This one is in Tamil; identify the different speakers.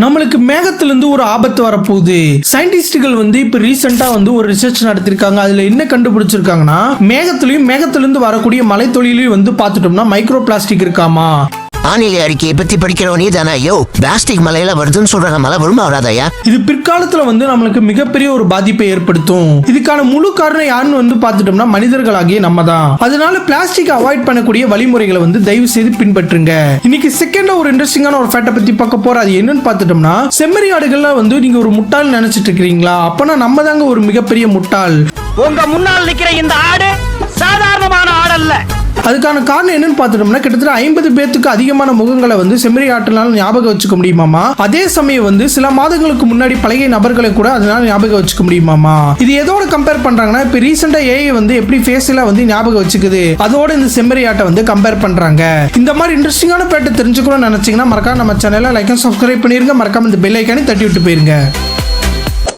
Speaker 1: நம்மளுக்கு மேகத்திலிருந்து ஒரு ஆபத்து வரப்போகுது. சயின்டிஸ்டுகள் இப்ப ரீசெண்டா ஒரு ரிசர்ச் நடத்திருக்காங்க. அதுல என்ன கண்டுபிடிச்சிருக்காங்கன்னா, மேகத்திலிருந்து வரக்கூடிய மலை தொழிலையும் பார்த்துட்டோம்னா மைக்ரோ பிளாஸ்டிக் இருக்காமா.
Speaker 2: வானிலை அறிக்கையை பத்தி படிக்கிறோம் நீ தானே? ஐயோ, பிளாஸ்டிக் மலையில வருதுன்னு சொல்றாங்க. மழை வருமா வராதையா?
Speaker 1: இது பிற்காலத்துல நம்மளுக்கு மிகப்பெரிய ஒரு பாதிப்பை ஏற்படுத்தும். இதுக்கான முழு காரணம் யாருன்னு பார்த்துட்டோம்னா மனிதர்களாகிய நம்ம தான். அதனால பிளாஸ்டிக் அவாய்ட் பண்ணக்கூடிய வழிமுறைகளை தயவு செய்து பின்பற்றுங்க. இன்னைக்கு செகண்ட்ல ஒரு இன்ட்ரெஸ்டிங்கான ஒரு ஃபேக்ட பத்தி பார்க்க போறோம். அது என்னன்னு பார்த்துட்டோம்னா, செம்மறி ஆடுகள்ல நீங்க ஒரு முட்டாள் நினைச்சிட்டு இருக்கீங்களா? அப்பனா நம்ம தாங்க ஒரு மிகப்பெரிய முட்டாள்.
Speaker 3: உங்க முன்னால் நிக்கிற இந்த ஆடு சாதாரணமான ஆடு அல்ல.
Speaker 1: அதுக்கான காரணம் என்னன்னு பார்த்துட்டோம்னா, கிட்டத்தட்ட 50 பேருக்கு அதிகமான முகங்களை செம்மறி ஆட்டினால ஞாபகம் வச்சுக்க முடியுமாமா. அதே சமயம் சில மாதங்களுக்கு முன்னாடி பழைய நபர்களை கூட அதனால ஞாபகம் வச்சுக்க முடியுமாமா. இது எதோட கம்பேர் பண்றாங்கன்னா, இப்ப ரீசெண்டா ஏஐ எப்படி ஃபேஸ்ல ஞாபகம் வச்சுக்குது, அதோட இந்த செம்மறி ஆட்டை கம்பேர் பண்றாங்க. இந்த மாதிரி இன்ட்ரெஸ்டிங்கான பேட்டை தெரிஞ்சுக்கணும்னு நினைச்சீங்கன்னா மறக்காம நம்ம சேனலை லைக் அண்ட் சப்ஸ்கிரைப் பண்ணிருங்க. மறக்காம இந்த பெல் ஐக்கானை தட்டி விட்டு போயிருங்க.